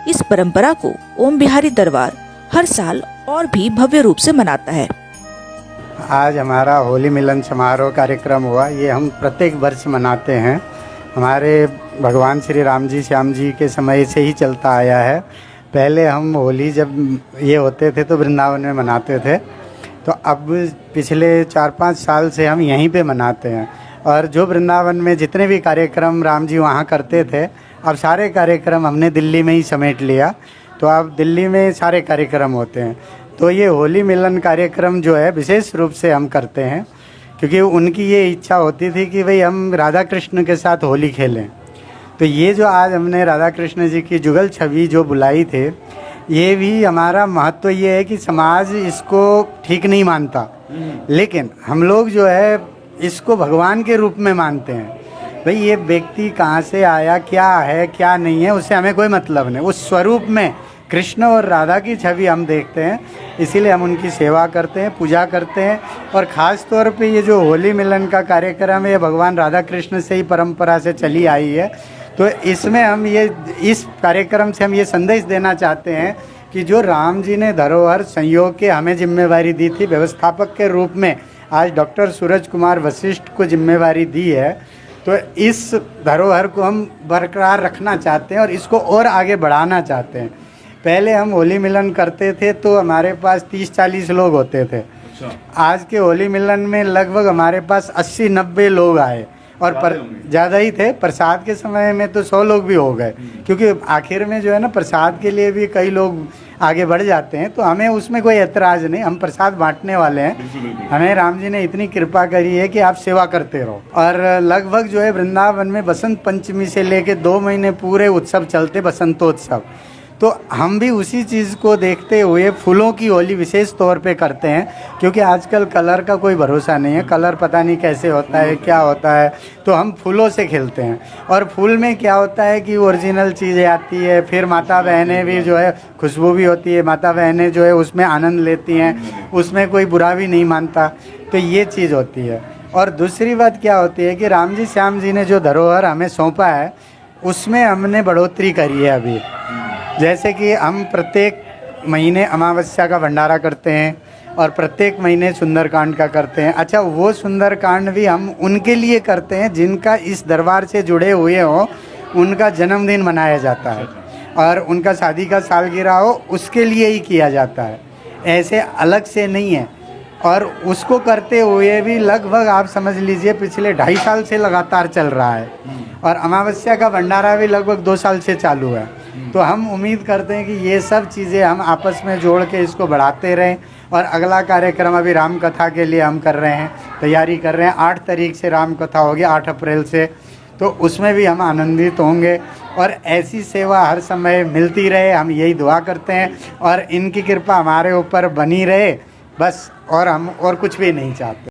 इस परंपरा को ओम बिहारी दरबार हर साल और भी भव्य रूप से मनाता है। आज हमारा होली मिलन समारोह कार्यक्रम हुआ। ये हम प्रत्येक वर्ष मनाते हैं। हमारे भगवान श्री राम जी श्याम जी के समय से ही चलता आया है। पहले हम होली जब ये होते थे तो वृंदावन में मनाते थे, तो अब पिछले 4-5 साल से हम यहीं पे मनाते हैं। और जो वृंदावन में जितने भी कार्यक्रम राम जी वहाँ करते थे, अब सारे कार्यक्रम हमने दिल्ली में ही समेट लिया। तो अब दिल्ली में सारे कार्यक्रम होते हैं। तो ये होली मिलन कार्यक्रम जो है विशेष रूप से हम करते हैं, क्योंकि उनकी ये इच्छा होती थी कि भाई हम राधा कृष्ण के साथ होली खेलें। तो ये जो आज हमने राधा कृष्ण जी की जुगल छवि जो बुलाई थे, ये भी हमारा महत्व ये है कि समाज इसको ठीक नहीं मानता, लेकिन हम लोग जो है इसको भगवान के रूप में मानते हैं। भाई ये व्यक्ति कहाँ से आया, क्या है क्या नहीं है, उससे हमें कोई मतलब नहीं। उस स्वरूप में कृष्ण और राधा की छवि हम देखते हैं, इसीलिए हम उनकी सेवा करते हैं, पूजा करते हैं। और ख़ास तौर पे ये जो होली मिलन का कार्यक्रम है, ये भगवान राधा कृष्ण से ही परंपरा से चली आई है। तो इसमें हम इस कार्यक्रम से हम ये संदेश देना चाहते हैं कि जो राम जी ने धरोहर संयोग के हमें जिम्मेवारी दी थी व्यवस्थापक के रूप में, आज डॉक्टर सूरज कुमार वशिष्ठ को जिम्मेवारी दी है। तो इस धरोहर को हम बरकरार रखना चाहते हैं और इसको और आगे बढ़ाना चाहते हैं। पहले हम होली मिलन करते थे तो हमारे पास 30-40 लोग होते थे। आज के होली मिलन में लगभग हमारे पास 80-90 लोग आए, और ज़्यादा ही थे। प्रसाद के समय में तो 100 लोग भी हो गए, क्योंकि आखिर में जो है ना प्रसाद के लिए भी कई लोग आगे बढ़ जाते हैं। तो हमें उसमें कोई ऐतराज़ नहीं, हम प्रसाद बांटने वाले हैं। हमें राम जी ने इतनी कृपा करी है कि आप सेवा करते रहो। और लगभग जो है वृंदावन में बसंत पंचमी से लेके 2 महीने पूरे उत्सव चलते, बसंतोत्सव। तो हम भी उसी चीज़ को देखते हुए फूलों की होली विशेष तौर पे करते हैं, क्योंकि आजकल कलर का कोई भरोसा नहीं है। कलर पता नहीं कैसे होता है, क्या होता है। तो हम फूलों से खेलते हैं। और फूल में क्या होता है कि ओरिजिनल चीज़ें आती है, फिर माता बहनें भी जो है खुशबू भी होती है, माता बहनें जो है उसमें आनंद लेती हैं, उसमें कोई बुरा भी नहीं मानता। तो ये चीज़ होती है। और दूसरी बात क्या होती है कि राम जी श्याम जी ने जो धरोहर हमें सौंपा है, उसमें हमने बढ़ोतरी करी है अभी। जैसे कि हम प्रत्येक महीने अमावस्या का भंडारा करते हैं और प्रत्येक महीने सुंदरकांड का करते हैं। अच्छा, वो सुंदरकांड भी हम उनके लिए करते हैं जिनका इस दरबार से जुड़े हुए हो, उनका जन्मदिन मनाया जाता है और उनका शादी का सालगिरह हो, उसके लिए ही किया जाता है, ऐसे अलग से नहीं है। और उसको करते हुए भी लगभग आप समझ लीजिए पिछले 2.5 साल से लगातार चल रहा है। और अमावस्या का भंडारा भी लगभग 2 साल से चालू है। तो हम उम्मीद करते हैं कि ये सब चीज़ें हम आपस में जोड़ के इसको बढ़ाते रहें। और अगला कार्यक्रम अभी राम कथा के लिए हम कर रहे हैं, तैयारी कर रहे हैं। 8 तारीख से राम कथा होगी, 8 अप्रैल से। तो उसमें भी हम आनंदित होंगे और ऐसी सेवा हर समय मिलती रहे, हम यही दुआ करते हैं। और इनकी कृपा हमारे ऊपर बनी रहे बस, और हम और कुछ भी नहीं चाहते।